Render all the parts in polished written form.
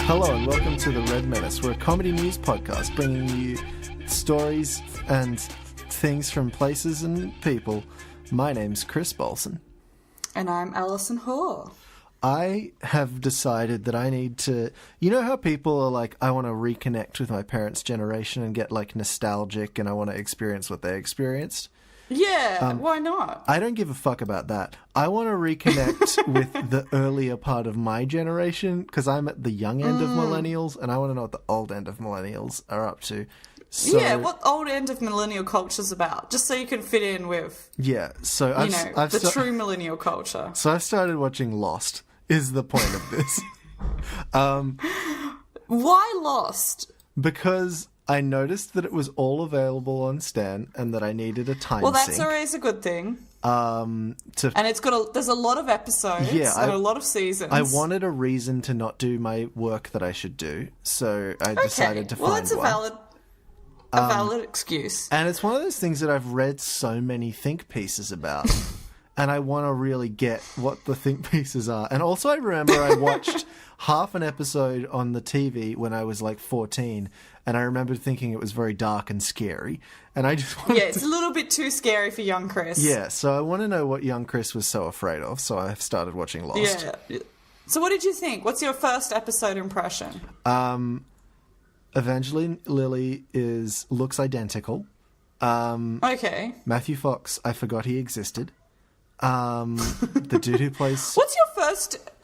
Hello and welcome to the Red Menace. We're a comedy news podcast bringing you stories and things from places and people. My name's Chris Bolson. And I'm Alison Hoare. I have decided that I need to... You know how people are like, I want to reconnect with my parents' generation and get like nostalgic and I want to experience what they experienced? Yeah, why not? I don't give a fuck about that. I want to reconnect with the earlier part of my generation because I'm at the young end of millennials and I want to know what the old end of millennials are up to. So, yeah, what old end of millennial culture's about, just so you can fit in with, yeah, so I've true millennial culture. So I started watching Lost, is the point of this. Why Lost? Because I noticed that it was all available on Stan and that I needed a time Well, that's sync. always a good thing. And it's got there's a lot of episodes and a lot of seasons. I wanted a reason to not do my work that I should do, so I decided to find one. Well, that's a valid excuse. And it's one of those things that I've read so many think pieces about. And I want to really get what the think pieces are. And also I remember I watched half an episode on the TV when I was like 14. And I remember thinking it was very dark and scary. And I just wanted it's a little bit too scary for young Chris. Yeah, so I want to know what young Chris was so afraid of. So I started watching Lost. Yeah. So what did you think? What's your first episode impression? Evangeline Lilly looks identical. Okay. Matthew Fox, I forgot he existed. The dude who plays... What's your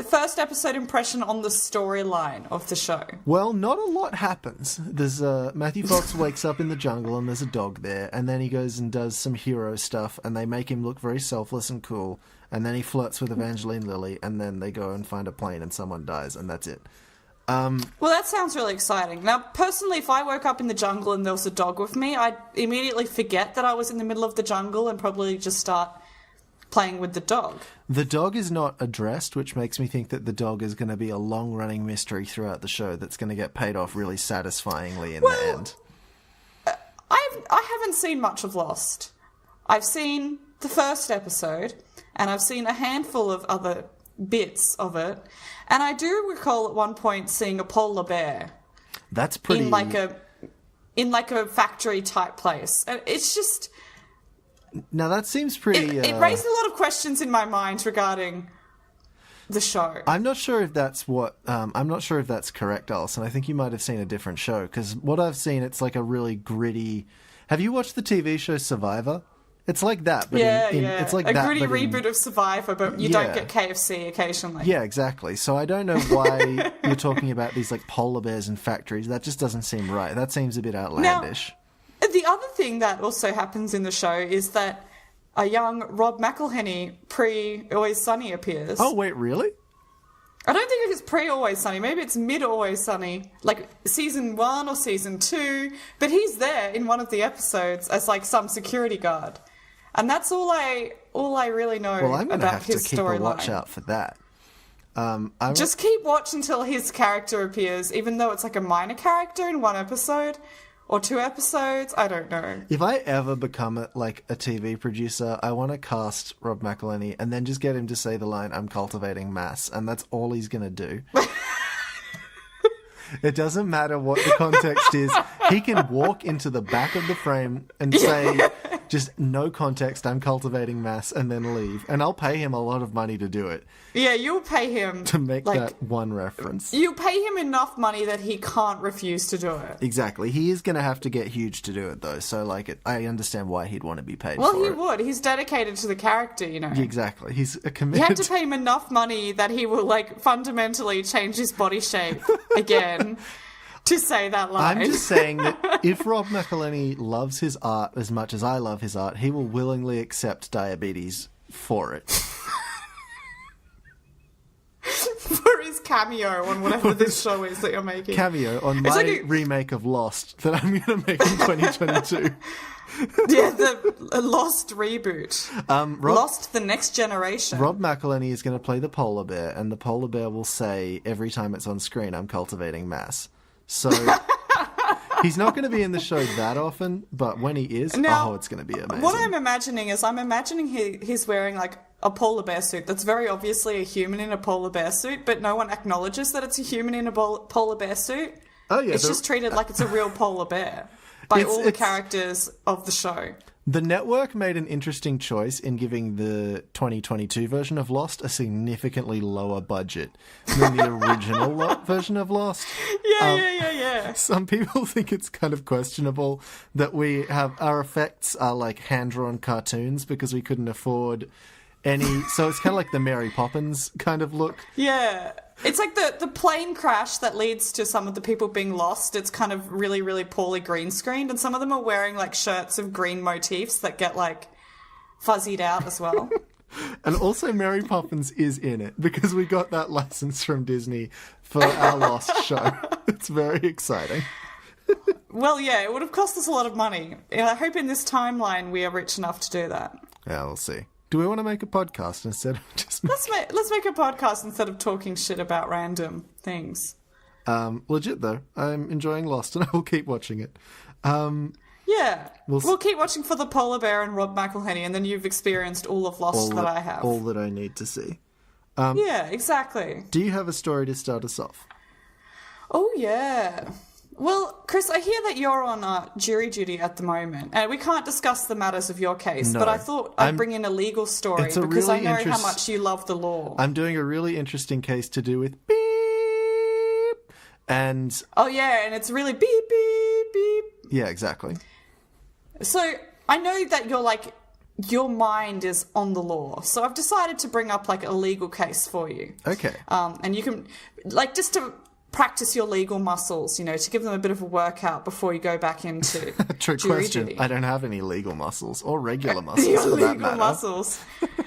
first episode impression on the storyline of the show? Well, not a lot happens. There's Matthew Fox wakes up in the jungle and there's a dog there, and then he goes and does some hero stuff, and they make him look very selfless and cool, and then he flirts with Evangeline Lilly, and then they go and find a plane and someone dies, and that's it. Well, that sounds really exciting. Now, personally, if I woke up in the jungle and there was a dog with me, I'd immediately forget that I was in the middle of the jungle and probably just start playing with the dog. The dog is not addressed, which makes me think that the dog is going to be a long-running mystery throughout the show that's going to get paid off really satisfyingly in the end. I haven't seen much of Lost. I've seen the first episode, and I've seen a handful of other bits of it, and I do recall at one point seeing a polar bear. That's pretty... in like a factory type place. And it's just... Now that seems pretty... It raised a lot of questions in my mind regarding the show. I'm not sure if that's I'm not sure if that's correct, Alison. I think you might have seen a different show, because what I've seen, it's like a really gritty... Have you watched the TV show Survivor? It's like that, but it's like a that, gritty reboot of Survivor, but you don't get KFC occasionally. Yeah, exactly. So I don't know why you're talking about these like polar bears and factories. That just doesn't seem right. That seems a bit outlandish. Now, the other thing that also happens in the show is that a young Rob McElhenney pre-Always Sunny appears. Oh, wait, really? I don't think it's pre-Always Sunny. Maybe it's mid-Always Sunny, like season 1 or season 2. But he's there in one of the episodes as like some security guard. And that's all I really know about his storyline. Well, I'm going to have to keep a watch out for that. Just keep watch until his character appears, even though it's like a minor character in one episode or 2 episodes. I don't know. If I ever become a TV producer, I want to cast Rob McElhenney and then just get him to say the line, "I'm cultivating mass," and that's all he's going to do. It doesn't matter what the context is. He can walk into the back of the frame and say, just no context, "I'm cultivating mass," and then leave. And I'll pay him a lot of money to do it. Yeah, you'll pay him... to make that one reference. You pay him enough money that he can't refuse to do it. Exactly. He is going to have to get huge to do it, though. So, I understand why he'd want to be paid for it. Well, he would. He's dedicated to the character, you know. Exactly. He's committed. You have to pay him enough money that he will, fundamentally change his body shape again to say that line. I'm just saying that if Rob McElhenney loves his art as much as I love his art, he will willingly accept diabetes for it. For his cameo on whatever this show is that you're making. Cameo on my remake of Lost that I'm going to make in 2022. Yeah, the Lost reboot. Lost the Next Generation. Rob McElhenney is going to play the polar bear, and the polar bear will say every time it's on screen, "I'm cultivating mass." So he's not going to be in the show that often, but when he is, it's going to be amazing. What I'm imagining is he's wearing a polar bear suit that's very obviously a human in a polar bear suit, but no one acknowledges that it's a human in a polar bear suit. Oh, yeah. It's just treated like it's a real polar bear by all the characters of the show. The network made an interesting choice in giving the 2022 version of Lost a significantly lower budget than the original version of Lost. Yeah. Some people think it's kind of questionable that we have our effects are like hand-drawn cartoons because we couldn't afford any. So it's kind of like the Mary Poppins kind of look. Yeah. It's like the plane crash that leads to some of the people being lost. It's kind of really, really poorly green screened, and some of them are wearing like shirts of green motifs that get like fuzzied out as well. And also Mary Poppins is in it because we got that license from Disney for our Lost show. It's very exciting. Well, yeah, it would have cost us a lot of money. I hope in this timeline we are rich enough to do that. Yeah, we'll see. Do we want to make a podcast instead of just... Let's make a podcast instead of talking shit about random things. Legit, though. I'm enjoying Lost, and I will keep watching it. Yeah. We'll keep watching for the polar bear and Rob McElhenney, and then you've experienced all of Lost that I have. All that I need to see. Yeah, exactly. Do you have a story to start us off? Oh, yeah. Well, Chris, I hear that you're on jury duty at the moment, and we can't discuss the matters of your case, but I thought I'd bring in a legal story because I know how much you love the law. I'm doing a really interesting case to do with beep, and... Oh, yeah, and it's really beep, beep, beep. Yeah, exactly. So, I know that your mind is on the law, so I've decided to bring up, like, a legal case for you. Okay. And you can, like, just to... practice your legal muscles, to give them a bit of a workout before you go back into Trick jury question. duty. I don't have any legal muscles or regular muscles for that matter. Muscles.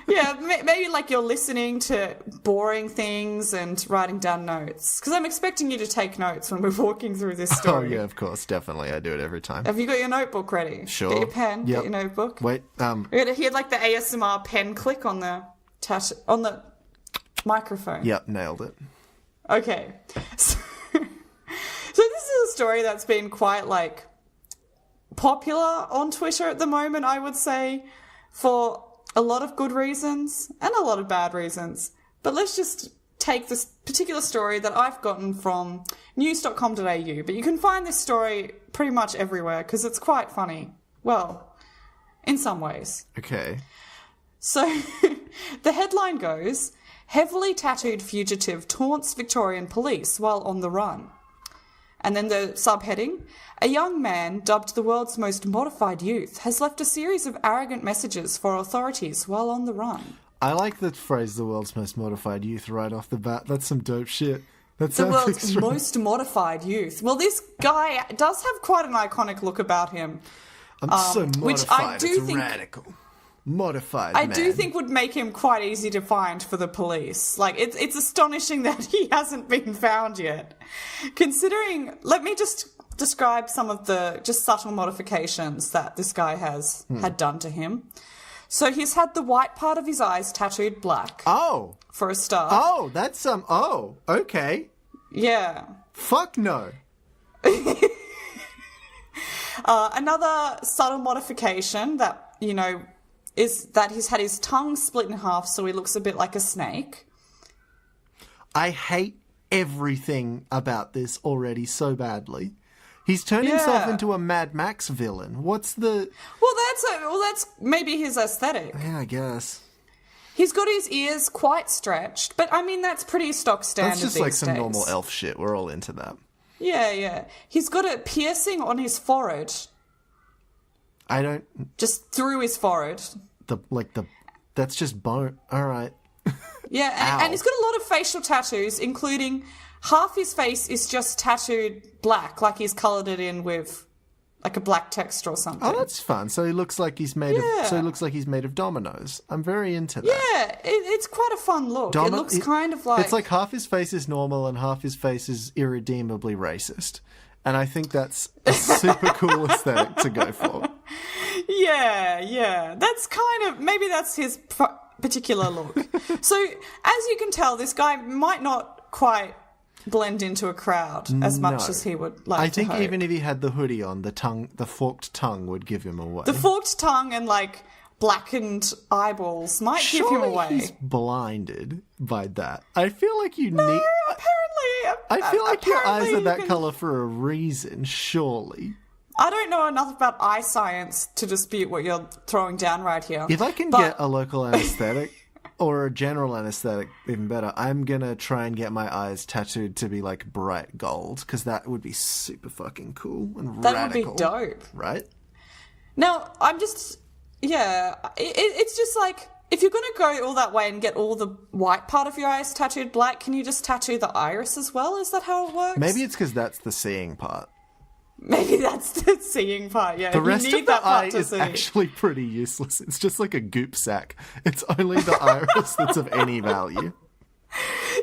Yeah, maybe like you're listening to boring things and writing down notes. Because I'm expecting you to take notes when we're walking through this story. Oh, yeah, of course. Definitely. I do it every time. Have you got your notebook ready? Sure. Get your pen. Yep. Get your notebook. Wait. You're going to hear like the ASMR pen click on the microphone. Yep, nailed it. Okay. So this is a story that's been quite, like, popular on Twitter at the moment, I would say, for a lot of good reasons and a lot of bad reasons. But let's just take this particular story that I've gotten from news.com.au. But you can find this story pretty much everywhere because it's quite funny. Well, in some ways. Okay. So the headline goes, heavily tattooed fugitive taunts Victorian police while on the run. And then the subheading, a young man dubbed the world's most modified youth has left a series of arrogant messages for authorities while on the run. I like the phrase the world's most modified youth right off the bat. That's some dope shit. That The sounds world's extreme. most modified youth. Well, this guy does have quite an iconic look about him. I'm so modified, which I do it's think- radical. Modified I man. do think would make him quite easy to find for the police. Like, it's astonishing that he hasn't been found yet. Considering, let me just describe some of the just subtle modifications that this guy has had done to him. So he's had the white part of his eyes tattooed black. Oh. For a start. Oh, that's some... Oh, okay. Yeah. Fuck no. Another subtle modification that, is that he's had his tongue split in half so he looks a bit like a snake. I hate everything about this already so badly. He's turned himself into a Mad Max villain. What's the... Well, that's maybe his aesthetic. Yeah, I guess. He's got his ears quite stretched, but I mean, that's pretty stock standard That's just these like some days. normal elf shit. We're all into that. Yeah. He's got a piercing on his forehead. I don't... Just through his forehead. That's just bone. All right. Yeah, and he's got a lot of facial tattoos, including half his face is just tattooed black, like he's coloured it in with like a black texture or something. Oh, that's fun. So he looks like he's made of... So he looks like he's made of dominoes. I'm very into that. Yeah, it's quite a fun look. It looks kind of like... It's like half his face is normal and half his face is irredeemably racist. And I think that's a super cool aesthetic to go for. Yeah. That's kind of... Maybe that's his particular look. So, as you can tell, this guy might not quite blend into a crowd as much as he would like to I think hope. even if he had the hoodie on, the forked tongue would give him away. The forked tongue and, like, blackened eyeballs might give him Surely away. he's blinded by that. I feel like you need... Apparently, I feel like your eyes are that can... colour for a reason, surely. I don't know enough about eye science to dispute what you're throwing down right here. If I can get a local anaesthetic, or a general anaesthetic, even better, I'm going to try and get my eyes tattooed to be like bright gold, because that would be super fucking cool and that radical. Would be dope. Right? Now, I'm just... Yeah, it's just like, if you're going to go all that way and get all the white part of your eyes tattooed black, can you just tattoo the iris as well? Is that how it works? Maybe it's because that's the seeing part. Maybe that's the seeing part, yeah. The rest you need of the that part eye to is see. actually pretty useless. It's just like a goop sack. It's only the iris that's of any value.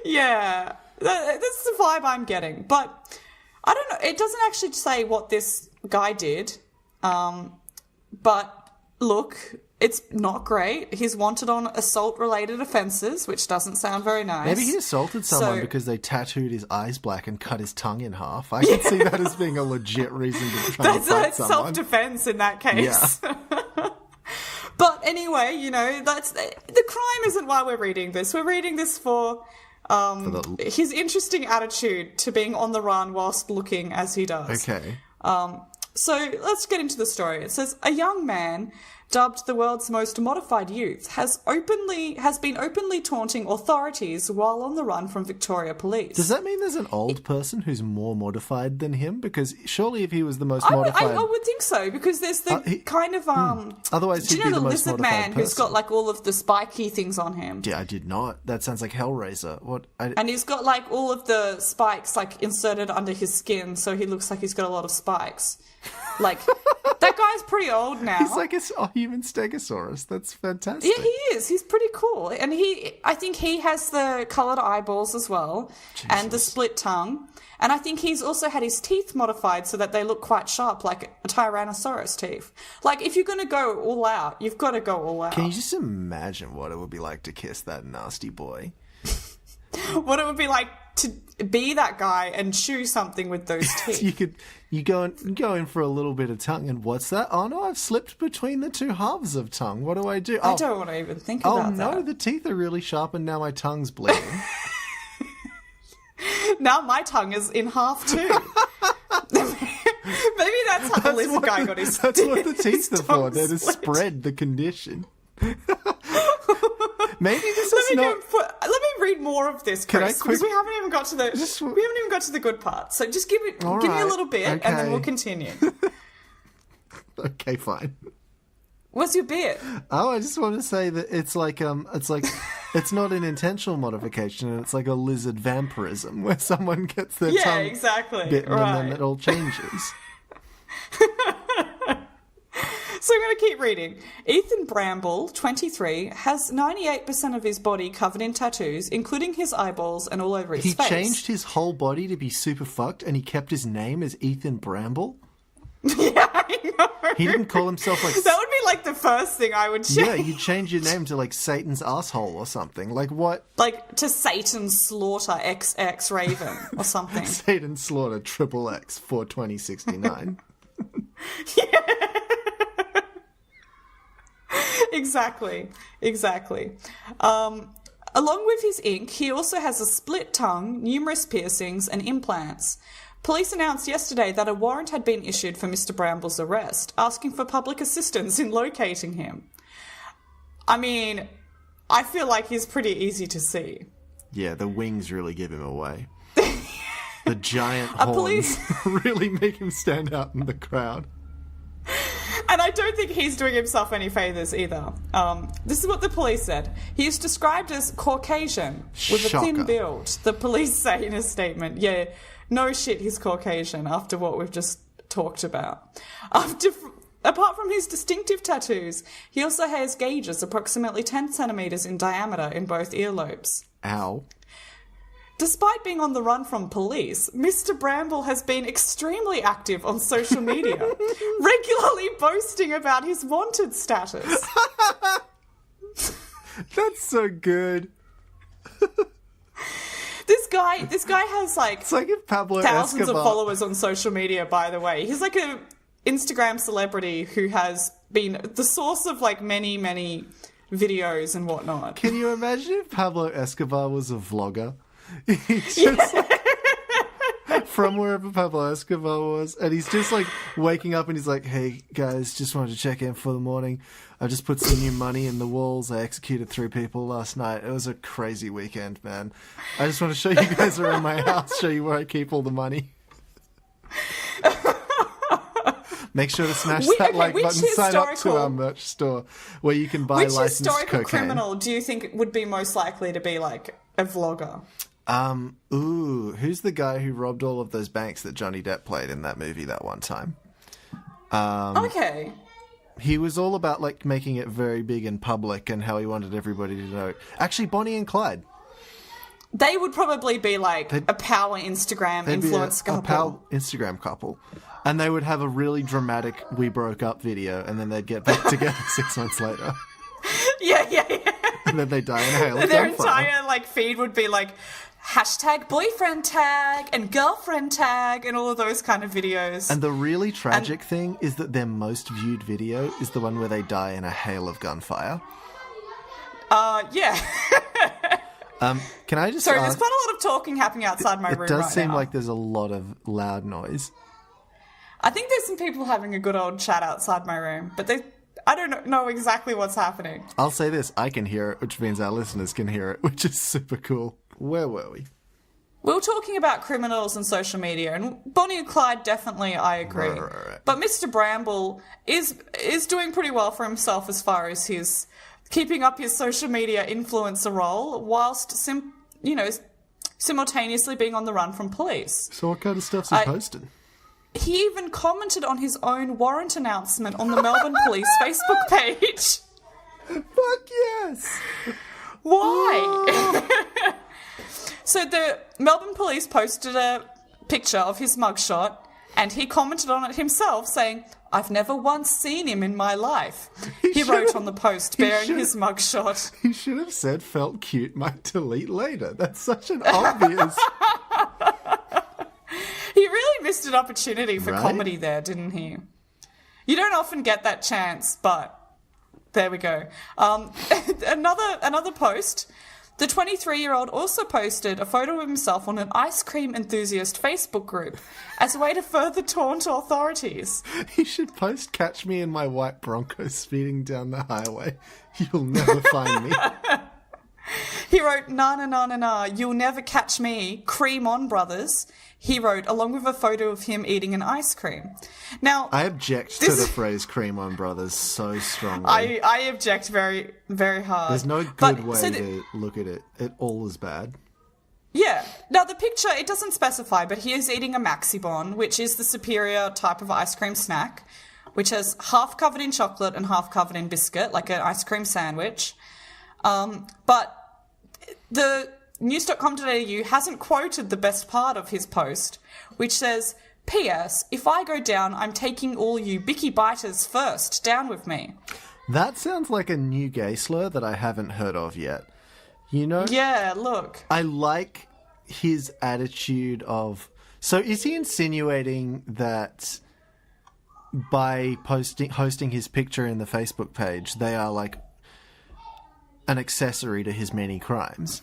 Yeah, that's the vibe I'm getting. But I don't know. It doesn't actually say what this guy did. But look, it's not great. He's wanted on assault-related offences, which doesn't sound very nice. Maybe he assaulted someone because they tattooed his eyes black and cut his tongue in half. I can see that as being a legit reason to try and fight that's someone. Self-defence in that case. Yeah. But anyway, you know, that's the crime isn't why we're reading this. We're reading this for his interesting attitude to being on the run whilst looking as he does. Okay. So let's get into the story. It says, a young man dubbed the world's most modified youth has been openly taunting authorities while on the run from Victoria Police. Does that mean there's an old person who's more modified than him? Because surely if he was the most modified... I would think so, because there's the kind of... Otherwise do he'd you be know the the most lizard modified man who's got like all of the spiky things on him? Yeah, I did not. That sounds like Hellraiser. What? And he's got like all of the spikes like inserted under his skin, so he looks like he's got a lot of spikes. Like, that guy's pretty old now. He's like a human stegosaurus. That's fantastic. Yeah, he is. He's pretty cool. And I think he has the coloured eyeballs as well, and the split tongue. And I think he's also had his teeth modified so that they look quite sharp, like a Tyrannosaurus teeth. Like, if you're going to go all out, you've got to go all out. Can you just imagine what it would be like to kiss that nasty boy? What it would be like to be that guy and chew something with those teeth. You go in for a little bit of tongue, and what's that? Oh no, I've slipped between the two halves of tongue. What do I do? I don't want to even think about that. Oh no, the teeth are really sharp, and now my tongue's bleeding. Now my tongue is in half too. Maybe that's how the lizard guy got his. That's what the teeth are for. They're to split. spread the condition. Maybe this is not. Let me read more of this, Chris, because we haven't even got to the good part. So just give me a little bit, okay. and then we'll continue. Okay, fine. What's your bit? Oh, I just want to say that it's it's not an intentional modification, and it's like a lizard vampirism where someone gets their tongue bitten and then it all changes. So I'm going to keep reading. Ethan Bramble, 23, has 98% of his body covered in tattoos, including his eyeballs and all over his face. He changed his whole body to be super fucked, and he kept his name as Ethan Bramble? Yeah, I know. He didn't call himself like... That would be like the first thing I would change. Yeah, you change your name to like Satan's asshole or something. Like what? Like to Satan Slaughter XX Raven or something. Satan Slaughter XXX 42069. Yeah. Exactly. Along with his ink, he also has a split tongue, numerous piercings, and implants. Police announced yesterday that a warrant had been issued for Mr. Bramble's arrest, asking for public assistance in locating him. I mean, I feel like he's pretty easy to see. Yeah, the wings really give him away. The giant horns really make him stand out in the crowd. And I don't think he's doing himself any favours either. This is what the police said. He is described as Caucasian with a thin build, the police say in a statement. Yeah, no shit, he's Caucasian after what we've just talked about. Apart from his distinctive tattoos, he also has gauges approximately 10 centimetres in diameter in both earlobes. Ow. Despite being on the run from police, Mr. Bramble has been extremely active on social media, regularly boasting about his wanted status. That's so good. This guy has like, it's like if Pablo thousands Escobar... of followers on social media, by the way. He's like Instagram celebrity who has been the source of like many, many videos and whatnot. Can you imagine if Pablo Escobar was a vlogger? He's just like, from wherever Pablo Escobar was, and he's just like waking up and he's like, hey guys, just wanted to check in for the morning. I just put some new money in the walls. I executed 3 people last night. It was a crazy weekend, man. I just want to show you guys around my house, show you where I keep all the money. Make sure to smash that like button. Sign up to our merch store where you can buy licensed cocaine. Which historical criminal do you think would be most likely to be like a vlogger? Who's the guy who robbed all of those banks that Johnny Depp played in that movie that one time? Okay. He was all about like making it very big and public and how he wanted everybody to know. Actually, Bonnie and Clyde. They would probably be like a power Instagram influence couple. A power Instagram couple. And they would have a really dramatic "we broke up" video, and then they'd get back together 6 months later. Yeah. And then they die in a hail of Their gunfire. entire like feed would be like #boyfriend tag and girlfriend tag and all of those kind of videos. And the really tragic thing is that their most viewed video is the one where they die in a hail of gunfire. Yeah. Can I just Sorry, ask, there's quite a lot of talking happening outside my room right now. It does seem like there's a lot of loud noise. I think there's some people having a good old chat outside my room, but I don't know exactly what's happening. I'll say this, I can hear it, which means our listeners can hear it, which is super cool. Where were we? We were talking about criminals and social media, and Bonnie and Clyde definitely, I agree. Right. But Mr. Bramble is doing pretty well for himself as far as his keeping up his social media influencer role, whilst simultaneously being on the run from police. So what kind of stuff's he posting? He even commented on his own warrant announcement on the Melbourne Police Facebook page. Fuck yes! Why? So the Melbourne Police posted a picture of his mugshot, and he commented on it himself, saying, "I've never once seen him in my life." He wrote on the post bearing his mugshot. He should have said, "Felt cute, might delete later." That's such an obvious... He really missed an opportunity for Right? comedy there, didn't he? You don't often get that chance, but there we go. Another post. The 23-year-old also posted a photo of himself on an ice cream enthusiast Facebook group as a way to further taunt authorities. He should post, "Catch me in my white Bronco speeding down the highway. You'll never find me." He wrote, "Na, you'll never catch me, cream on, brothers." He wrote, along with a photo of him eating an ice cream. Now, I object to the phrase "cream on brothers" so strongly. I object very, very hard. There's no good way to look at it. It all is bad. Yeah. Now, the picture, it doesn't specify, but he is eating a Maxi-Bon, which is the superior type of ice cream snack, which is half covered in chocolate and half covered in biscuit, like an ice cream sandwich. But the news.com.au hasn't quoted the best part of his post, which says, "P.S. If I go down, I'm taking all you bicky biters first down with me." That sounds like a new gay slur that I haven't heard of yet. You know? Yeah, look. I like his attitude of... So is he insinuating that by hosting his picture in the Facebook page, they are like an accessory to his many crimes?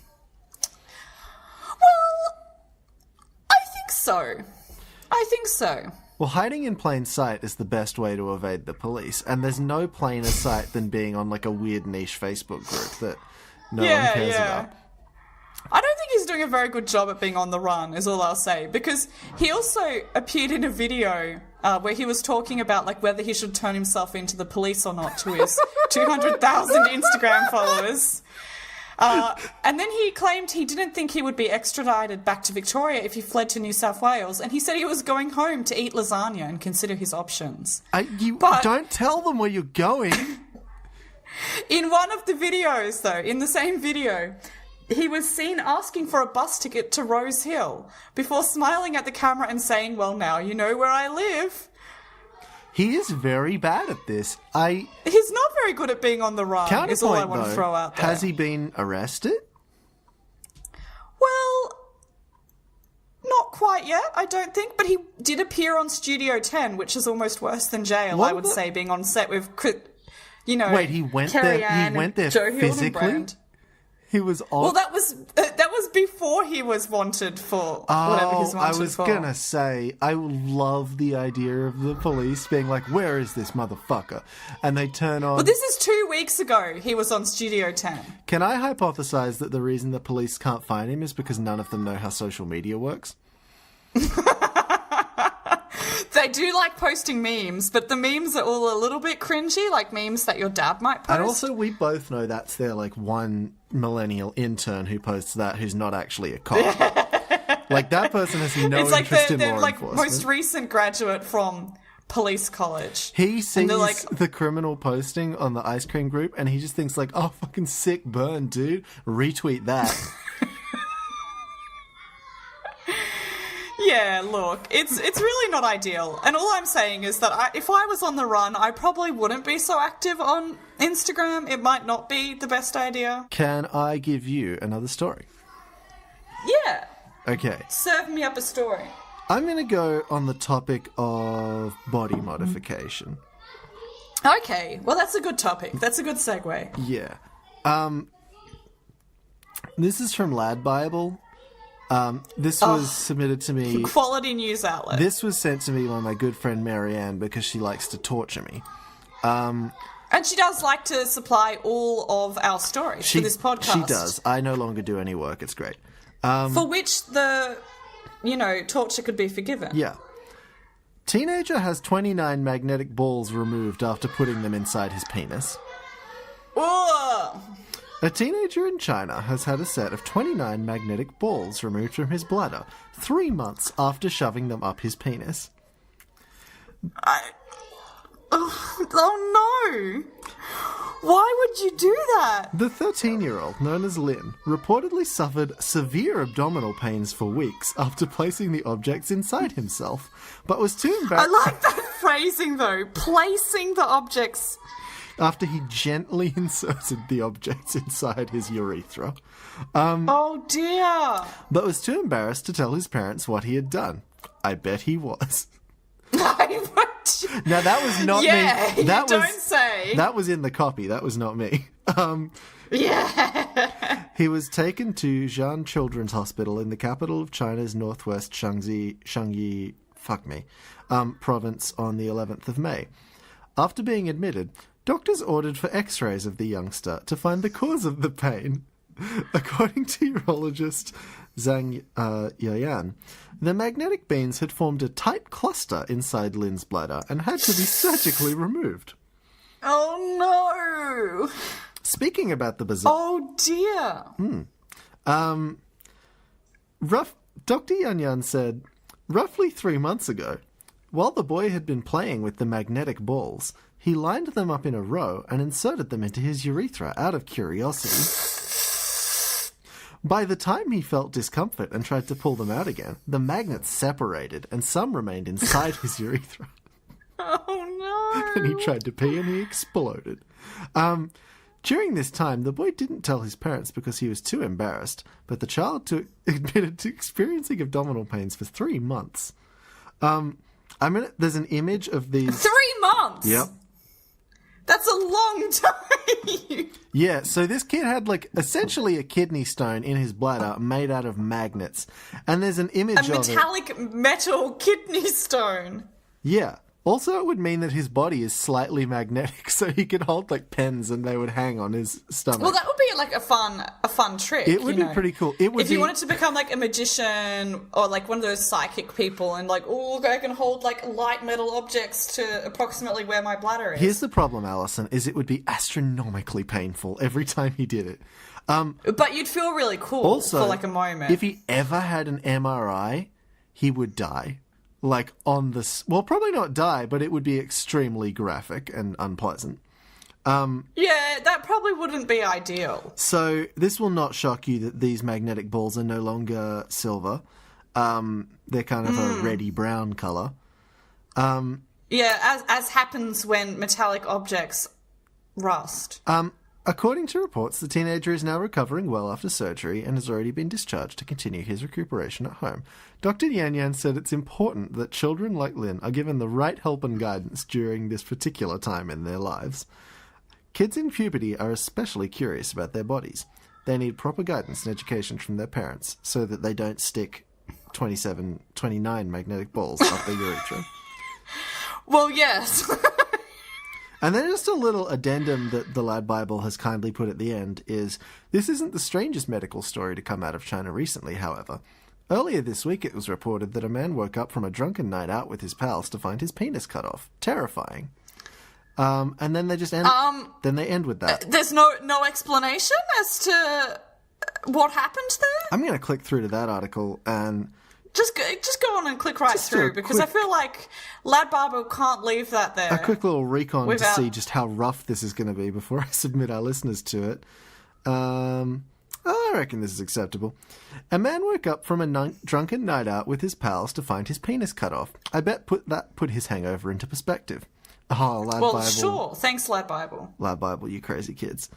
I think so. Well, hiding in plain sight is the best way to evade the police, and there's no plainer sight than being on like a weird niche Facebook group that no one cares about. I don't think he's doing a very good job at being on the run, is all I'll say, because he also appeared in a video where he was talking about like whether he should turn himself into the police or not to his 200,000 Instagram followers. And then he claimed he didn't think he would be extradited back to Victoria if he fled to New South Wales, and he said he was going home to eat lasagna and consider his options. But don't tell them where you're going. In one of the videos, though, in the same video, he was seen asking for a bus ticket to Rose Hill before smiling at the camera and saying, "Well, now you know where I live." He is very bad at this. He's not very good at being on the run, is all I want to throw out there. Has he been arrested? Well, not quite yet, I don't think, but he did appear on Studio 10, which is almost worse than jail, I would say, being on set with, Wait, he went Carrie there. Ann He went there and Joe physically. Hildenbrand. He was on. Well, that was before he was wanted for whatever he's wanted I was for. gonna say, I love the idea of the police being like, "Where is this motherfucker?" And they turn on. Well, this is 2 weeks ago. He was on Studio 10. Can I hypothesize that the reason the police can't find him is because none of them know how social media works? They do like posting memes, but the memes are all a little bit cringy, like memes that your dad might post. And also, we both know that's their, like, one millennial intern who posts that who's not actually a cop. Like, that person has no it's like interest in they're law like enforcement. most recent graduate from police college. He sees like, the criminal posting on the ice cream group, and he just thinks, like, oh, fucking sick burn, dude. Retweet that. Yeah, look, it's really not ideal. And all I'm saying is that if I was on the run, I probably wouldn't be so active on Instagram. It might not be the best idea. Can I give you another story? Yeah. Okay. Serve me up a story. I'm going to go on the topic of body modification. Okay, well, that's a good topic. That's a good segue. Yeah. This is from Lad Bible. This was submitted to me. Quality news outlet. This was sent to me by my good friend Marianne because she likes to torture me. And she does like to supply all of our stories for this podcast. She does. I no longer do any work. It's great. For which the, torture could be forgiven. Yeah. Teenager has 29 magnetic balls removed after putting them inside his penis. Ugh. A teenager in China has had a set of 29 magnetic balls removed from his bladder 3 months after shoving them up his penis. Oh no! Why would you do that? The 13-year-old, known as Lin, reportedly suffered severe abdominal pains for weeks after placing the objects inside himself, but was too embarrassed. I like that phrasing though. Placing the objects. After he gently inserted the objects inside his urethra. Oh dear. But was too embarrassed to tell his parents what he had done. I bet he was. Now that was not me. That don't say. That was in the copy. That was not me. Yeah. He was taken to Xi'an Children's Hospital in the capital of China's northwest Shanxi province on the 11th of May. After being admitted, doctors ordered for x-rays of the youngster to find the cause of the pain. According to urologist Zhang Yayan, the magnetic beans had formed a tight cluster inside Lin's bladder and had to be surgically removed. Oh no! Speaking about the bizarre... Oh dear! Dr. Yan said, roughly 3 months ago, while the boy had been playing with the magnetic balls, he lined them up in a row and inserted them into his urethra out of curiosity. By the time he felt discomfort and tried to pull them out again, the magnets separated and some remained inside his urethra. Oh no! And he tried to pee and he exploded. During this time, the boy didn't tell his parents because he was too embarrassed, but the child admitted to experiencing abdominal pains for 3 months. There's an image of these... 3 months? Yep. That's a long time. Yeah, so this kid had, essentially a kidney stone in his bladder made out of magnets. And there's an image of it. A metallic metal kidney stone. Yeah. Also, it would mean that his body is slightly magnetic, so he could hold, pens and they would hang on his stomach. Well, that would be, a fun trick. It would be pretty cool. If you wanted to become, a magician or, one of those psychic people and, I can hold, light metal objects to approximately where my bladder is. Here's the problem, Alison, is it would be astronomically painful every time he did it. But you'd feel really cool also, for, a moment. If he ever had an MRI, he would die. Well, probably not die, but it would be extremely graphic and unpleasant. Yeah, that probably wouldn't be ideal. So this will not shock you that these magnetic balls are no longer silver. They're kind of a reddy brown colour. Yeah, as happens when metallic objects rust. According to reports, the teenager is now recovering well after surgery and has already been discharged to continue his recuperation at home. Dr. Yan Yan said it's important that children like Lin are given the right help and guidance during this particular time in their lives. Kids in puberty are especially curious about their bodies. They need proper guidance and education from their parents so that they don't stick 29 magnetic balls up their urethra. Well, yes. And then just a little addendum that the Lad Bible has kindly put at the end is, this isn't the strangest medical story to come out of China recently, however. Earlier this week it was reported that a man woke up from a drunken night out with his pals to find his penis cut off. Terrifying. And then they just end. Then they end with that. There's no explanation as to what happened there? I'm going to click through to that article and... Just go on and click right through, because I feel like Lad Bible can't leave that there. A quick little recon to see just how rough this is going to be before I submit our listeners to it. I reckon this is acceptable. A man woke up from a drunken night out with his pals to find his penis cut off. I bet put his hangover into perspective. Oh, Lad Bible. Well, sure. Thanks, Lad Bible. Lad Bible, you crazy kids.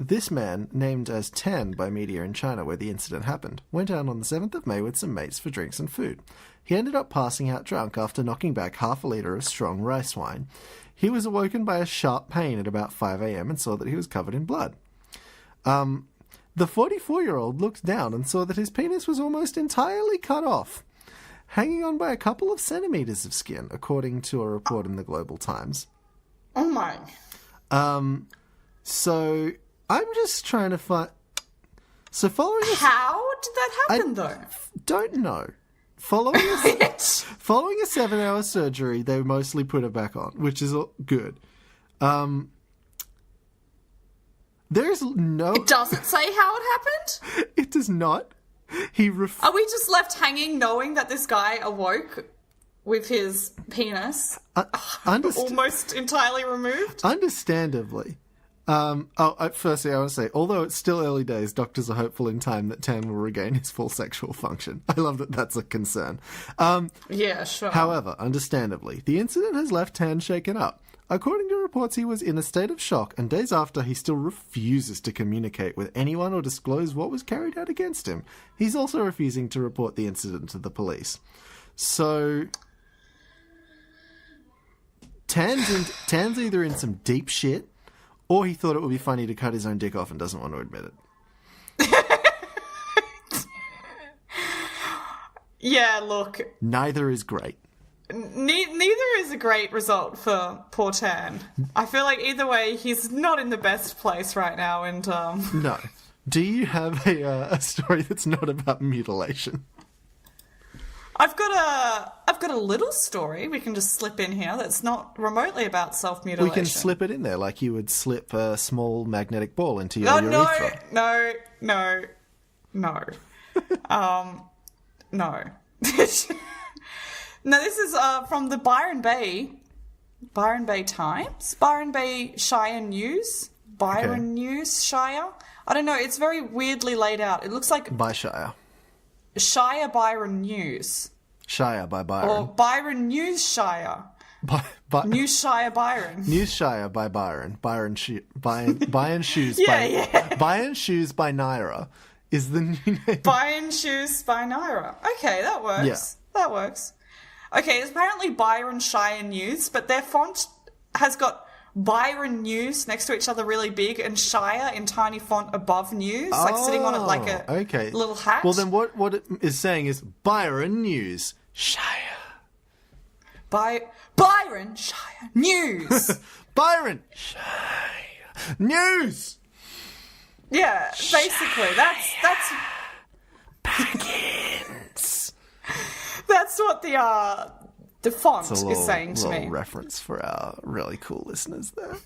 This man, named as Tan by media in China where the incident happened, went out on the 7th of May with some mates for drinks and food. He ended up passing out drunk after knocking back half a litre of strong rice wine. He was awoken by a sharp pain at about 5 a.m. and saw that he was covered in blood. The 44-year-old looked down and saw that his penis was almost entirely cut off, hanging on by a couple of centimetres of skin, according to a report in the Global Times. Oh my. So... I'm just trying to find... So following... How did that happen, though? Don't know. Following a 7-hour surgery, they mostly put it back on, which is good. There's no... It doesn't say how it happened? It does not. Are we just left hanging knowing that this guy awoke with his penis almost entirely removed? Understandably. Firstly, I want to say, although it's still early days, doctors are hopeful in time that Tan will regain his full sexual function. I love that that's a concern. Yeah, sure. However, understandably, the incident has left Tan shaken up. According to reports, he was in a state of shock, and days after, he still refuses to communicate with anyone or disclose what was carried out against him. He's also refusing to report the incident to the police. So... Tan's either in some deep shit, or he thought it would be funny to cut his own dick off and doesn't want to admit it. Yeah, look. Neither is great. Neither is a great result for poor Tan. I feel like either way, he's not in the best place right now. And No. Do you have a story that's not about mutilation? I've got a little story we can just slip in here that's not remotely about self-mutilation. We can slip it in there like you would slip a small magnetic ball into your urethra. No. No, this is from the Byron Bay Times? Byron Bay Shire News? News Shire? I don't know, it's very weirdly laid out. It looks like... By Shire. Shire Byron News. Shire by Byron. Or Byron News Shire. News Shire Byron. News Shire by Byron. Byron Shoes yeah. Byron Shoes by Naira is the new name. Byron Shoes by Naira. Okay, that works. Yeah. That works. Okay, it's apparently Byron Shire News, but their font has got Byron News next to each other really big and Shire in tiny font above News, like sitting on it like a little hat. Well, then what it is saying is Byron News Shire. Byron Shire News. Byron Shire News. Yeah, basically, that's Baggins. That's what the font is saying to me. A little reference for our really cool listeners there.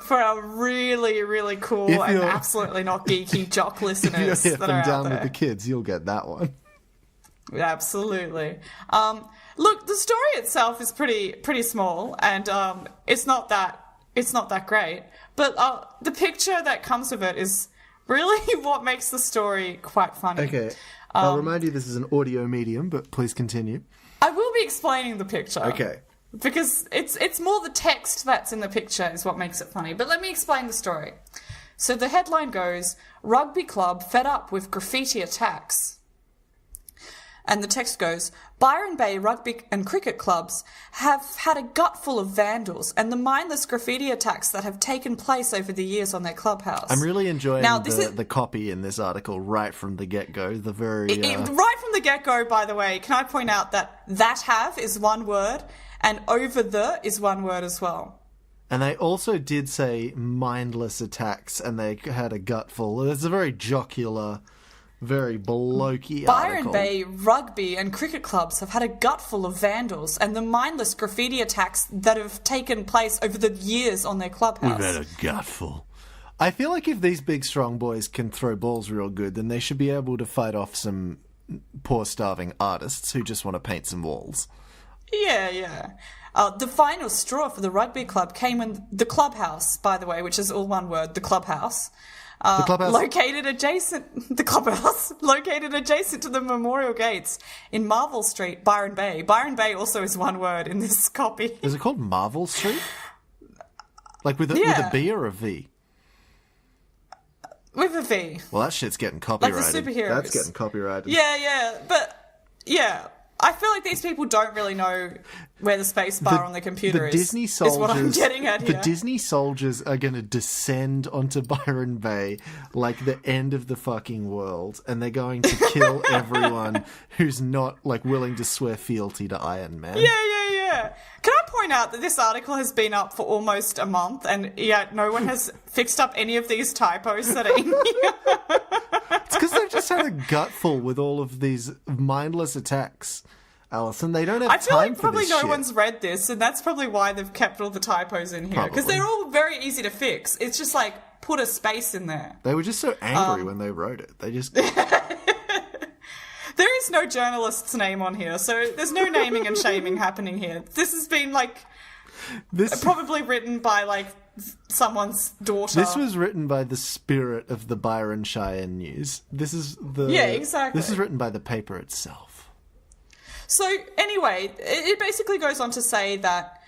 For our really, really cool and absolutely not geeky jock listeners if you're that are out down there. with the kids, you'll get that one. Absolutely. Look, the story itself is pretty small, and it's not that great. But the picture that comes with it is really what makes the story quite funny. Okay, I'll remind you this is an audio medium, but please continue. I will be explaining the picture. Okay. Because it's more the text that's in the picture is what makes it funny. But let me explain the story. So the headline goes, Rugby Club fed up with graffiti attacks. And the text goes, Byron Bay Rugby and Cricket Clubs have had a gutful of vandals and the mindless graffiti attacks that have taken place over the years on their clubhouse. I'm really enjoying the copy in this article right from the get-go. The very... Right from the get-go, by the way, can I point out that have is one word and over the is one word as well. And they also did say mindless attacks and they had a gutful. It's a very jocular... very blokey Byron article. Bay Rugby and Cricket Clubs have had a gutful of vandals and the mindless graffiti attacks that have taken place over the years on their clubhouse. We've had a gutful. I feel like if these big strong boys can throw balls real good, then they should be able to fight off some poor starving artists who just want to paint some walls. Yeah. The final straw for the rugby club came when the clubhouse, by the way, which is all one word, the clubhouse... located adjacent to the Memorial Gates in Marvel Street, Byron Bay. Byron Bay also is one word in this copy. Is it called Marvel Street? Like with a B or a V? With a V. Well, that shit's getting copyrighted. Like the superheroes. That's getting copyrighted. Yeah, but yeah. I feel like these people don't really know where the space bar on the computer is what I'm getting at here. The Disney soldiers are going to descend onto Byron Bay like the end of the fucking world, and they're going to kill everyone who's not like willing to swear fealty to Iron Man. Yeah. Can I point out that this article has been up for almost a month, and yet no one has fixed up any of these typos that are in here? It's because they've just had a gutful with all of these mindless attacks, Alison. They don't have time for this I feel like probably no shit. one's read this, and that's probably why they've kept all the typos in here. Because they're all very easy to fix. It's just like, put a space in there. They were just so angry when they wrote it. They just... There is no journalist's name on here, so there's no naming and shaming happening here. This has been, probably written by, someone's daughter. This was written by the spirit of the Byron Shire News. Yeah, exactly. This is written by the paper itself. So, anyway, it basically goes on to say that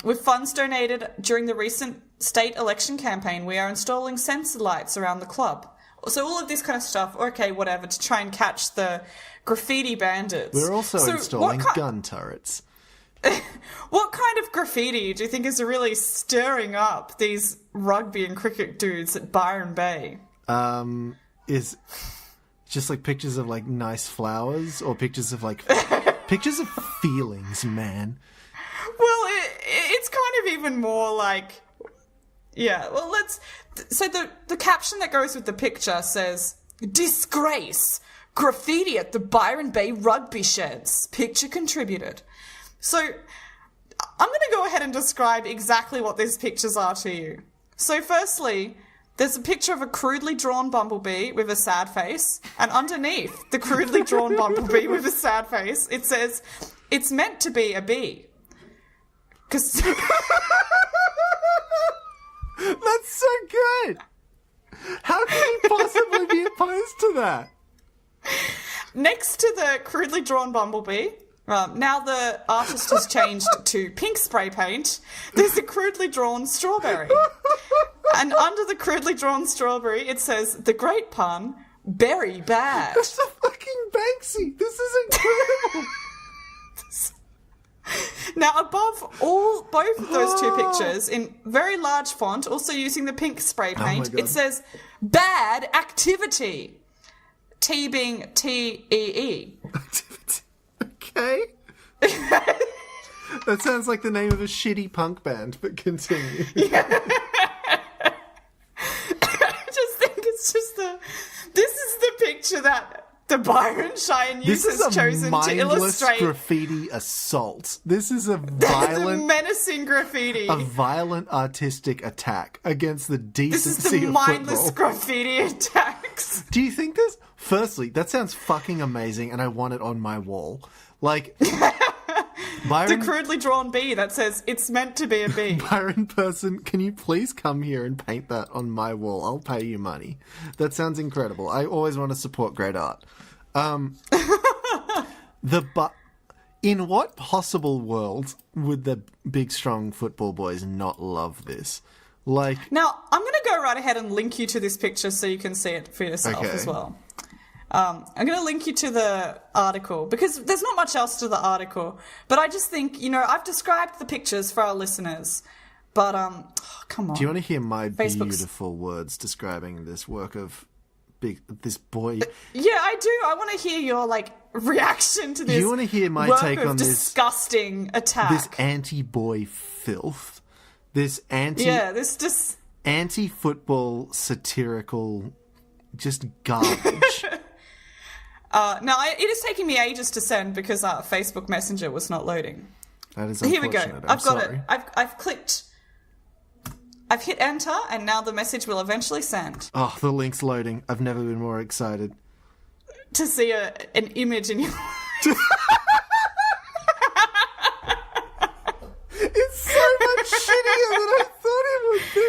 with funds donated during the recent state election campaign, we are installing sensor lights around the club. So all of this kind of stuff, okay, whatever, to try and catch the graffiti bandits. We're also installing gun turrets. What kind of graffiti do you think is really stirring up these rugby and cricket dudes at Byron Bay? Is just pictures of nice flowers or pictures of pictures of feelings, man. Well, it's kind of even more yeah, well, so the caption that goes with the picture says, disgrace, graffiti at the Byron Bay rugby sheds, picture contributed. So I'm going to go ahead and describe exactly what these pictures are to you. So firstly, there's a picture of a crudely drawn bumblebee with a sad face, and underneath the crudely drawn bumblebee with a sad face, it says, it's meant to be a bee. Because... That's so good. How can you possibly be opposed to that? Next to the crudely drawn bumblebee, now the artist has changed to pink spray paint, there's a crudely drawn strawberry. And under the crudely drawn strawberry, it says, the great pun, berry bad. That's a fucking Banksy. This is incredible. Now, above both of those two pictures, in very large font, also using the pink spray paint, it says, bad activity. T being T-E-E. Activity. Okay. That sounds like the name of a shitty punk band, but continue. Yeah. I just think it's just this is the picture that the Byron Shire News has chosen to illustrate. This is a graffiti assault. This is a violent... menacing graffiti. A violent artistic attack against the decency of football. This is the mindless graffiti attacks. Do you think this... Firstly, that sounds fucking amazing and I want it on my wall. Byron... The crudely drawn bee that says, it's meant to be a bee. Byron person, can you please come here and paint that on my wall? I'll pay you money. That sounds incredible. I always want to support great art. In what possible world would the big, strong football boys not love this? Now, I'm going to to go right ahead and link you to this picture so you can see it for yourself Okay. as well. I'm going to link you to the article because there's not much else to the article. But I just think, I've described the pictures for our listeners. But, come on. Do you want to hear my Facebook's- beautiful words describing this work of this boy? Yeah, I do. I want to hear your, reaction to this. You want to hear my work take of on this disgusting attack. this anti-boy filth? This anti-football satirical just garbage. Now, it is taking me ages to send because Facebook Messenger was not loading. That is Here unfortunate. we go. I'm I've got sorry. it. I've clicked. I've hit enter, and now the message will eventually send. Oh, the link's loading. I've never been more excited. To see an image in your... It's so much shittier than I thought it would be.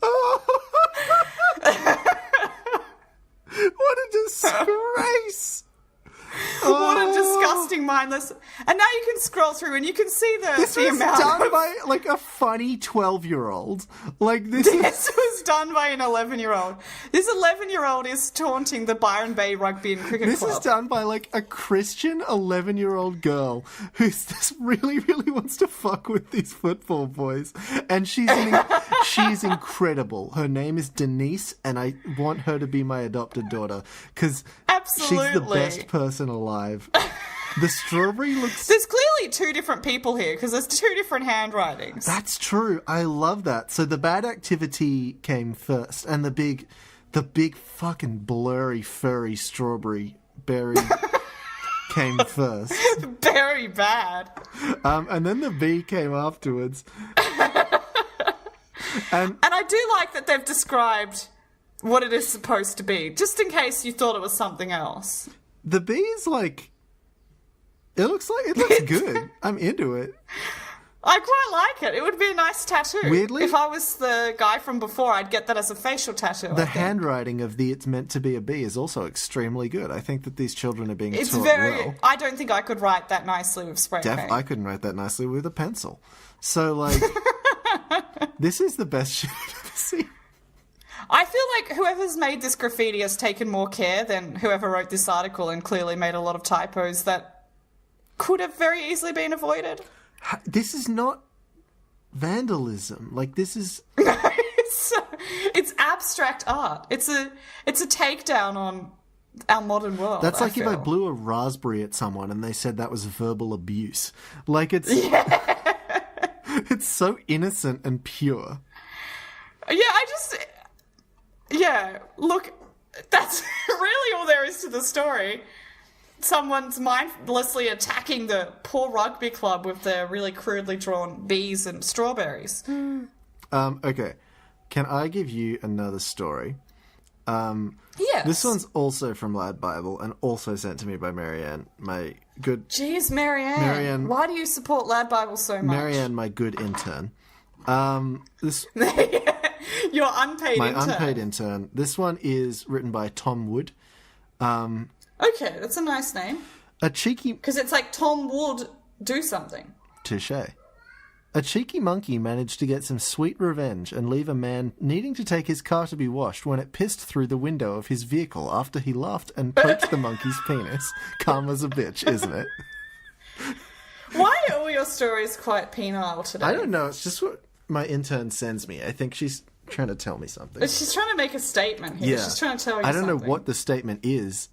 Oh. What a disgrace. What a disgusting, mindless... And now you can scroll through and you can see This the was amount done of... by, a funny 12-year-old. This is... This was done by an 11-year-old. This 11-year-old is taunting the Byron Bay Rugby and Cricket This Club. is done by, a Christian 11-year-old girl who just really, really wants to fuck with these football boys. And she's incredible. Her name is Denise, and I want her to be my adopted daughter because she's the Absolutely. best person alive. The strawberry looks... There's clearly two different people here because there's two different handwritings. That's true. I love that. So the bad activity came first, and the big fucking blurry, furry strawberry berry came first. Very bad. And then the bee came afterwards. And I do like that they've described what it is supposed to be, just in case you thought it was something else. The bee is it looks good. I'm into it. I quite like it. It would be a nice tattoo. Weirdly- If I was the guy from before, I'd get that as a facial tattoo. The handwriting of the "It's meant to be a bee" is also extremely good. I think that these children are being It's taught very... well. I don't think I could write that nicely with spray paint. I couldn't write that nicely with a pencil. So, this is the best shit I've ever seen. I feel like whoever's made this graffiti has taken more care than whoever wrote this article and clearly made a lot of typos that could have very easily been avoided. This is not vandalism. This is... It's abstract art. It's a takedown on our modern world. That's like if I feel. blew a raspberry at someone and they said that was verbal abuse. It's... It's so innocent and pure. Look, that's really all there is to the story. Someone's mindlessly attacking the poor rugby club with their really crudely drawn bees and strawberries. Okay. Can I give you another story? Yes. This one's also from Lad Bible and also sent to me by Marianne, my good... Jeez, Marianne. Marianne. Why do you support Lad Bible so much? Marianne, my good intern. This... Your unpaid My intern. unpaid intern. This one is written by Tom Wood. Okay, that's a nice name. A cheeky... Because it's like Tom Wood do something. Touché. A cheeky monkey managed to get some sweet revenge and leave a man needing to take his car to be washed when it pissed through the window of his vehicle after he laughed and poked the monkey's penis. Karma's a bitch, isn't it? Why are all your stories quite penile today? I don't know. It's just what my intern sends me. I think she's trying to tell me something. She's trying to make a statement here. Yeah. She's trying to tell you I don't something. know what the statement is.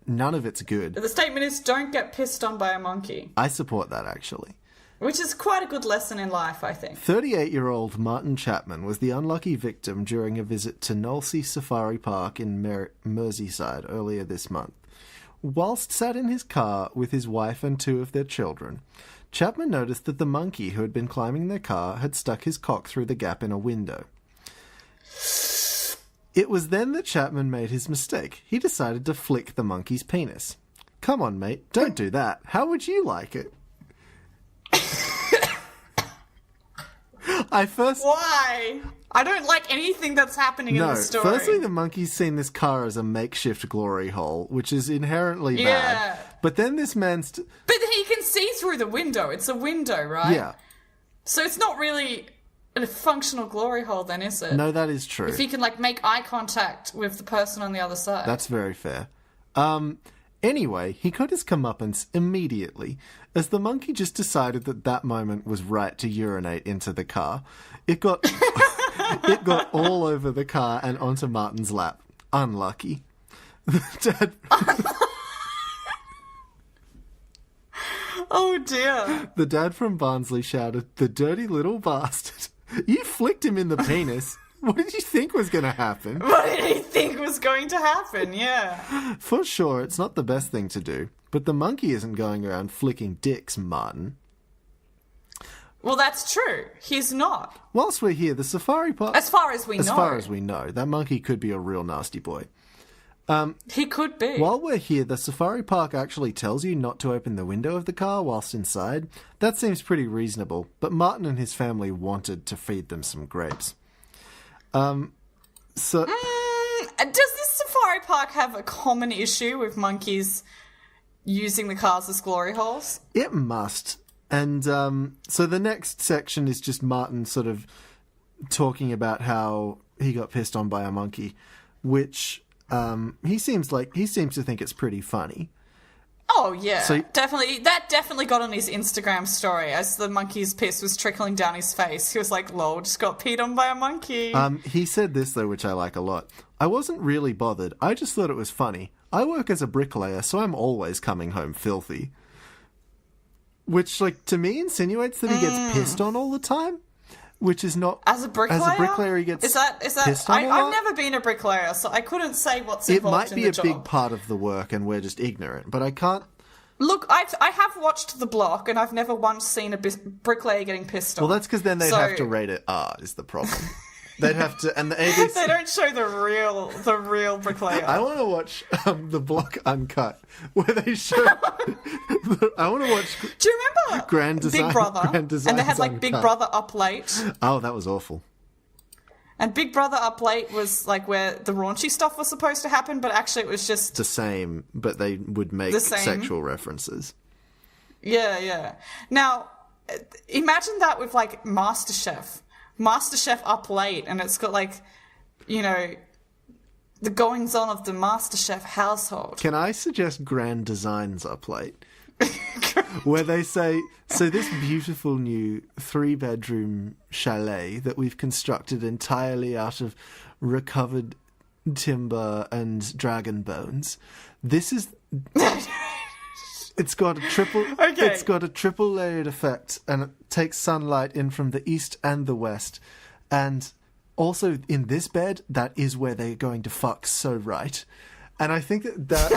None of it's good. The statement is, don't get pissed on by a monkey. I support that, actually. Which is quite a good lesson in life, I think. 38-year-old Martin Chapman was the unlucky victim during a visit to Knowlesea Safari Park in Merseyside earlier this month. Whilst sat in his car with his wife and two of their children, Chapman noticed that the monkey who had been climbing their car had stuck his cock through the gap in a window. It was then that Chapman made his mistake. He decided to flick the monkey's penis. Come on, mate, don't do that. How would you like it? Why? I don't like anything that's happening in the story. Firstly, the monkey's seen this car as a makeshift glory hole, which is inherently bad. But then this man's... But he can see through the window. It's a window, right? Yeah. So it's not really a functional glory hole then, is it? No, that is true. If you can, like, make eye contact with the person on the other side. That's very fair. Anyway, he got his comeuppance immediately, as the monkey just decided that that moment was right to urinate into the car. It got it got all over the car and onto Martin's lap. Unlucky. Dad... Oh dear. The dad from Barnsley shouted, "The dirty little bastard. You flicked him in the penis. What did you think was going to happen?" What did he think was going to happen? Yeah. For sure, it's not the best thing to do, but the monkey isn't going around flicking dicks, Martin. Well, that's true. He's not. Whilst we're here, the safari park... As far as we know. As far as we know, that monkey could be a real nasty boy. He could be. While we're here, the safari park actually tells you not to open the window of the car whilst inside. That seems pretty reasonable, but Martin and his family wanted to feed them some grapes. Does this safari park have a common issue with monkeys using the cars as glory holes? It must. And so the next section is just Martin sort of talking about how he got pissed on by a monkey, which he seems to think it's pretty funny. Oh yeah, so, definitely. That definitely got on his Instagram story as the monkey's piss was trickling down his face. He was like, "Lol, just got peed on by a monkey." He said this though, which I like a lot. "I wasn't really bothered. I just thought it was funny. I work as a bricklayer, so I'm always coming home filthy." Which, like, to me insinuates that he gets pissed on all the time. Which is not... As a bricklayer? As a bricklayer, he gets pissed on a lot. I've never been a bricklayer, so I couldn't say what's involved in the job. It might be a big part of the work and we're just ignorant, but I can't... Look, I have watched The Block, and I've never once seen a bricklayer getting pissed on. Well, that's because then they'd have to rate it R, is the problem. They'd have to... And the ABC... They don't show the real bricklayer. I want to watch The Block Uncut, where they show... I want to watch... Do you remember Grand Design, Big Brother? Grand Designs And they had, like, Uncut. Big Brother Up Late. Oh, that was awful. And Big Brother Up Late was, like, where the raunchy stuff was supposed to happen, but actually it was just... The same, but they would make sexual references. Yeah. Now, imagine that with, like, MasterChef. MasterChef Up Late, and it's got, like, you know, the goings-on of the MasterChef household. Can I suggest Grand Designs Up Late? Where they say, so this beautiful new 3-bedroom chalet that we've constructed entirely out of recovered timber and dragon bones. This is... It's got a triple layered effect, and it takes sunlight in from the east and the west. And also in this bed, that is where they're going to fuck so right. And I think that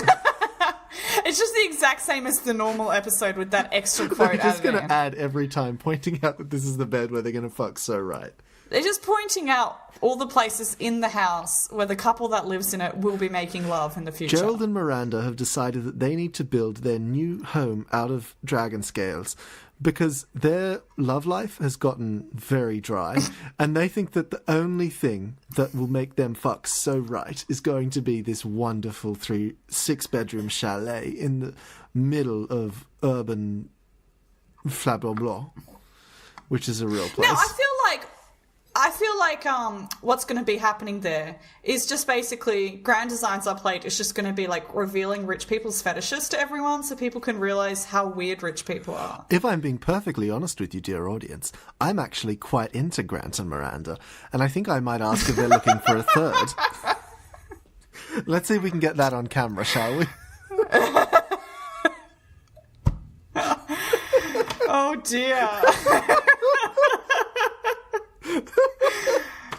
it's just the exact same as the normal episode with that extra quote. They're just going to add every time, pointing out that this is the bed where they're going to fuck so right. They're just pointing out all the places in the house where the couple that lives in it will be making love in the future. Gerald and Miranda have decided that they need to build their new home out of dragon scales because their love life has gotten very dry, and they think that the only thing that will make them fuck so right is going to be this wonderful 6-bedroom chalet in the middle of urban Flablanc, which is a real place. Now, I feel like what's going to be happening there is just basically Grand Designs Up Late is just going to be like revealing rich people's fetishes to everyone so people can realise how weird rich people are. If I'm being perfectly honest with you, dear audience, I'm actually quite into Grant and Miranda, and I think I might ask if they're looking for a third. Let's see if we can get that on camera, shall we? Oh dear.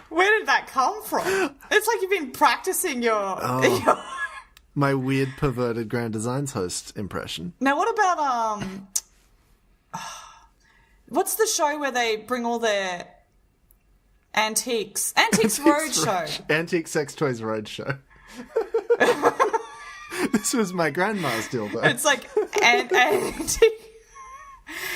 Where did that come from? It's like you've been practicing your... My weird, perverted Grand Designs host impression. Now, what about, what's the show where they bring all their antiques? Antiques Roadshow. Antique Sex Toys Roadshow. This was my grandma's deal, though. It's like antique...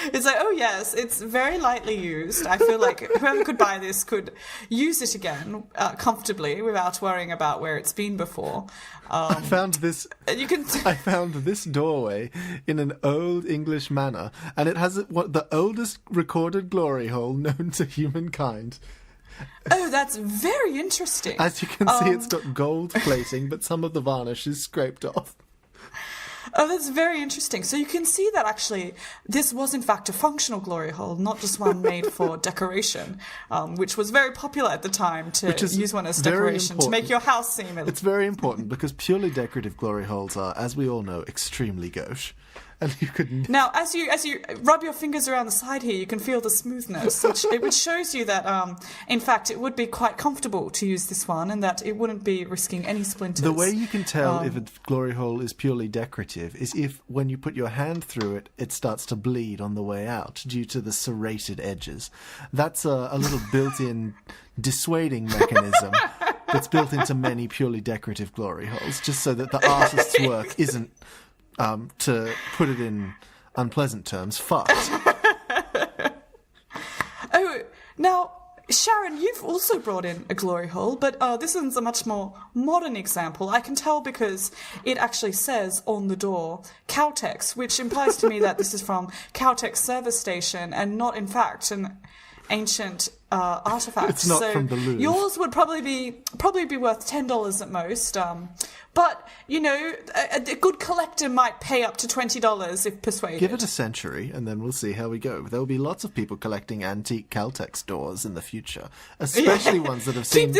It's like, oh yes, it's very lightly used. I feel like whoever could buy this could use it again comfortably without worrying about where it's been before. I found this. I found this doorway in an old English manor, and it has the oldest recorded glory hole known to humankind. Oh, that's very interesting. As you can see, it's got gold plating, but some of the varnish is scraped off. Oh, that's very interesting. So you can see that actually this was in fact a functional glory hole, not just one made for decoration, which was very popular at the time to use one as decoration to make your house seem... It's very important because purely decorative glory holes are, as we all know, extremely gauche. And you could... Now, as you rub your fingers around the side here, you can feel the smoothness, which shows you that, in fact, it would be quite comfortable to use this one and that it wouldn't be risking any splinters. The way you can tell if a glory hole is purely decorative is if, when you put your hand through it, it starts to bleed on the way out due to the serrated edges. That's a little built-in dissuading mechanism that's built into many purely decorative glory holes, just so that the artist's work isn't... to put it in unpleasant terms, fucked. Oh, now, Sharon, you've also brought in a glory hole, but this one's a much more modern example. I can tell because it actually says on the door, Caltex, which implies to me that this is from Caltex service station and not, in fact, an ancient artifact. It's not from the Louvre. Yours would probably be worth $10 at most. But, you know, a good collector might pay up to $20 if persuaded. Give it a century, and then we'll see how we go. There will be lots of people collecting antique Caltex doors in the future, especially ones that have seen... Keep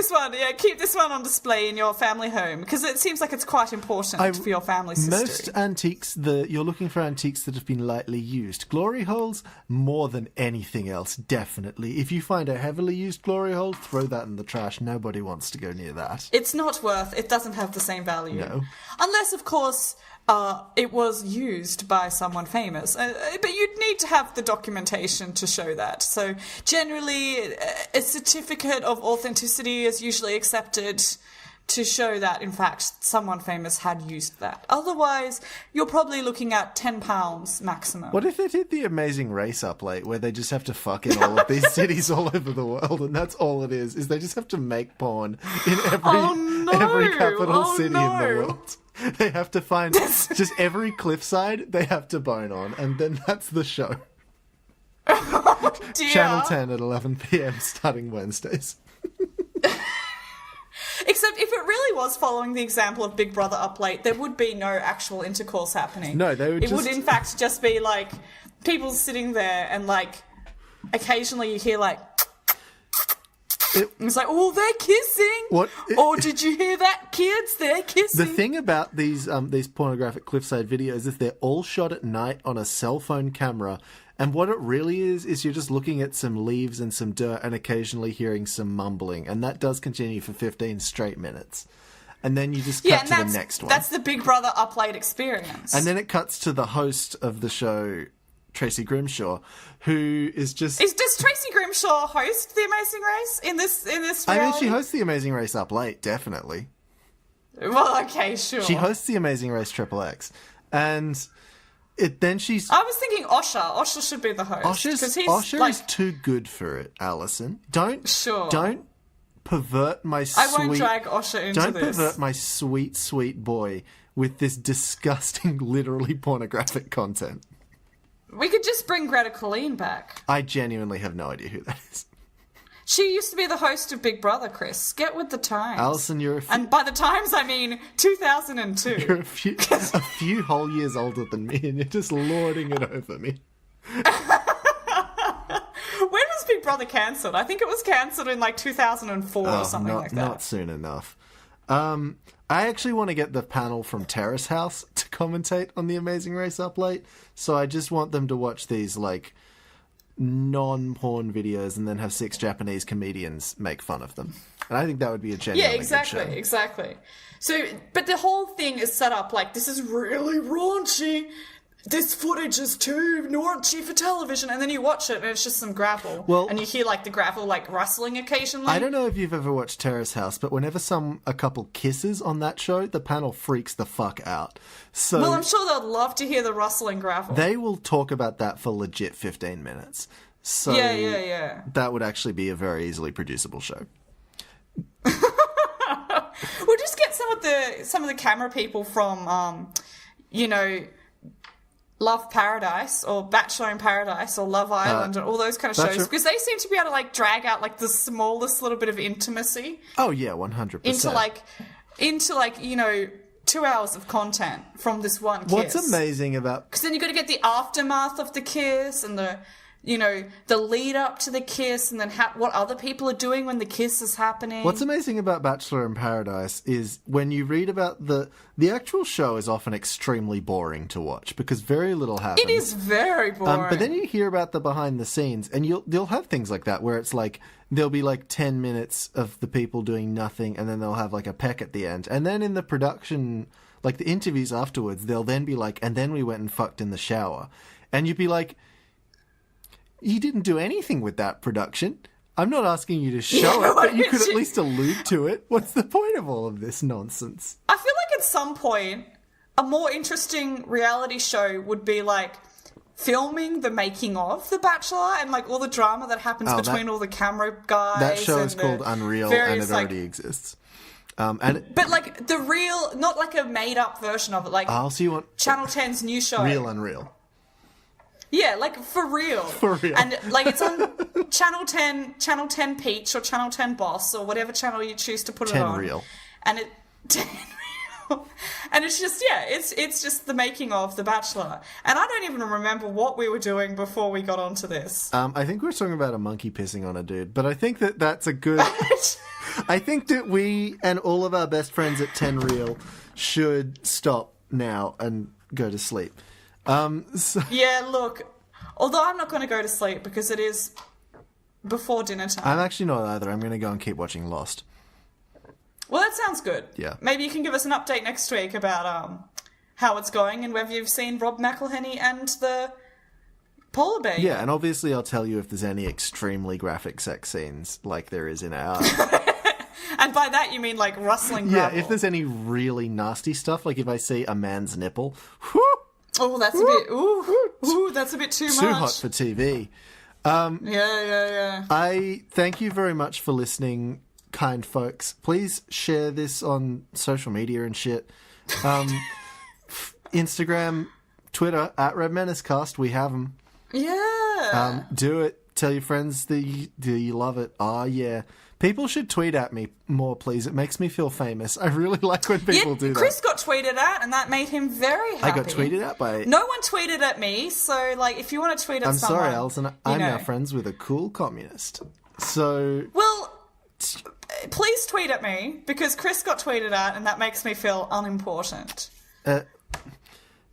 this one on display in your family home, because it seems like it's quite important for your family's history. Most antiques, you're looking for antiques that have been lightly used. Glory holes, more than anything else, definitely. If you find a heavily used glory hole, throw that in the trash. Nobody wants to go near that. It's not worth... It doesn't have the same value. No. Unless, of course, it was used by someone famous. But you'd need to have the documentation to show that. So generally, a certificate of authenticity is usually accepted to show that, in fact, someone famous had used that. Otherwise, you're probably looking at £10 maximum. What if they did the Amazing Race up late, where they just have to fuck in all of these cities all over the world, and that's all it is they just have to make porn in every capital city in the world. They have to find just every cliffside they have to bone on, and then that's the show. Oh, dear. Channel 10 at 11 p.m. starting Wednesdays. Except if it really was following the example of Big Brother up late, there would be no actual intercourse happening. No, they would It would in fact just be like people sitting there and like occasionally you hear like it's like, oh, they're kissing. What? Oh, did you hear that, kids? They're kissing. The thing about these pornographic cliffside videos is they're all shot at night on a cell phone camera. And what it really is you're just looking at some leaves and some dirt and occasionally hearing some mumbling. And that does continue for 15 straight minutes. And then you just cut to the next one. That's the Big Brother up late experience. And then it cuts to the host of the show, Tracy Grimshaw, who is just... Does Tracy Grimshaw host The Amazing Race in this reality? I mean, she hosts The Amazing Race up late, definitely. Well, okay, sure. She hosts The Amazing Race XXX. And... then she's... I was thinking Osher. Osher should be the host. Osher is too good for it, Alison. Don't pervert my sweet... I won't drag Osher into this. Don't pervert my sweet, sweet boy with this disgusting, literally pornographic content. We could just bring Greta Colleen back. I genuinely have no idea who that is. She used to be the host of Big Brother, Chris. Get with the times. Alison, you're and by the times, I mean 2002. You're a few whole years older than me, and you're just lording it over me. When was Big Brother cancelled? I think it was cancelled in like 2004 or something like that. Not soon enough. I actually want to get the panel from Terrace House to commentate on The Amazing Race up late, so I just want them to watch these, like... non-porn videos and then have 6 Japanese comedians make fun of them. And I think that would be a genuinely good show. Exactly. So, but the whole thing is set up like, this is really raunchy. this footage is too raunchy for television, and then you watch it and it's just some gravel. Well, and you hear like the gravel like rustling occasionally. I don't know if you've ever watched Terrace House, but whenever a couple kisses on that show, the panel freaks the fuck out. So well, I'm sure they'd love to hear the rustling gravel. They will talk about that for legit 15 minutes. So yeah. That would actually be a very easily producible show. We'll just get some of the camera people from Love Paradise or Bachelor in Paradise or Love Island and all those kind of shows, because they seem to be able to like drag out like the smallest little bit of intimacy. Oh yeah, 100%. Into 2 hours of content from this one kiss. What's amazing about... Because then you've got to get the aftermath of the kiss and the lead up to the kiss, and then what other people are doing when the kiss is happening. What's amazing about Bachelor in Paradise is when you read about the actual show is often extremely boring to watch because very little happens. It is very boring. But then you hear about the behind the scenes, and you'll have things like that where it's like there'll be like 10 minutes of the people doing nothing, and then they'll have like a peck at the end, and then in the production, like the interviews afterwards, they'll then be like, and then we went and fucked in the shower, and you'd be like, you didn't do anything with that production. I'm not asking you to show it, but you could at least allude to it. What's the point of all of this nonsense? I feel like at some point, a more interesting reality show would be like filming the making of The Bachelor and like all the drama that happens between all the camera guys. That show is called Unreal, and it already exists. But like the real, not like a made up version of it, like so you want Channel 10's new show. Real Unreal. Yeah, like for real. For real. And like it's on Channel 10 Peach or Channel 10 Boss or whatever channel you choose to put it on. 10 Real. And 10 Real. And it's just, it's just the making of The Bachelor. And I don't even remember what we were doing before we got onto this. I think we were talking about a monkey pissing on a dude, but I think that's a good... I think that we and all of our best friends at 10 Real should stop now and go to sleep. Yeah, look, although I'm not going to go to sleep because it is before dinner time. I'm actually not either. I'm going to go and keep watching Lost. Well, that sounds good. Yeah. Maybe you can give us an update next week about how it's going and whether you've seen Rob McElhenney and the polar bear. Yeah, and obviously I'll tell you if there's any extremely graphic sex scenes like there is in our... And by that you mean like rustling gravel. Yeah, if there's any really nasty stuff, like if I see a man's nipple... Whoo! Oh, that's a bit... Ooh, that's a bit too much. Too hot for TV. Yeah. I thank you very much for listening, kind folks. Please share this on social media and shit. Instagram, Twitter, at Red Menace Cast. We have them. Yeah. Do it. Tell your friends that you love it. Oh, yeah. People should tweet at me more, please. It makes me feel famous. I really like when people do that. Chris got tweeted at, and that made him very happy. I got tweeted at by... No one tweeted at me, so, like, if you want to tweet at someone... I'm sorry, Alison. I'm now friends with a cool communist. So... Well, please tweet at me, because Chris got tweeted at, and that makes me feel unimportant.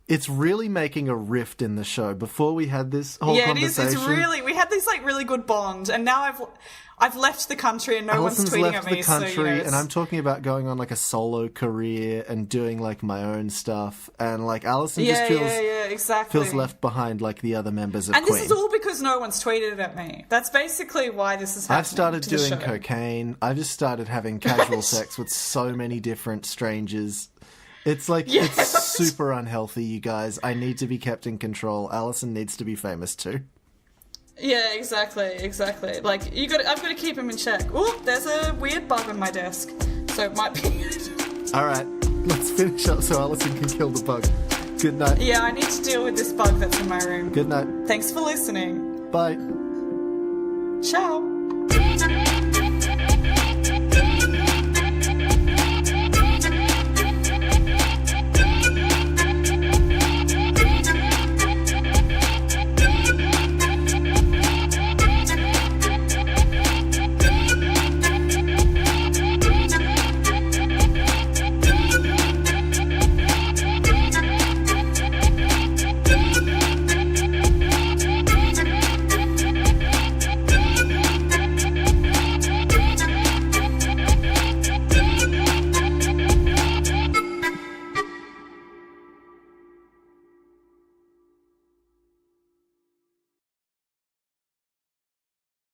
It's really making a rift in the show. Before we had this whole conversation... Yeah, it's really... We had this, like, really good bond, and now I've left the country and no Alison's one's tweeting left at me. The country, so, and I'm talking about going on like a solo career and doing like my own stuff, and like Alison just feels left behind like the other members of Queen. Queen. And this is all because no one's tweeted at me. That's basically why this is happening. I've started doing cocaine. I've just started having casual sex with so many different strangers. It's like it's super unhealthy, you guys. I need to be kept in control. Alison needs to be famous too. Yeah, exactly. Like I've got to keep him in check. Oh, there's a weird bug on my desk, so it might be. All right, let's finish up so Alison can kill the bug. Good night. Yeah, I need to deal with this bug that's in my room. Good night. Thanks for listening. Bye. Ciao.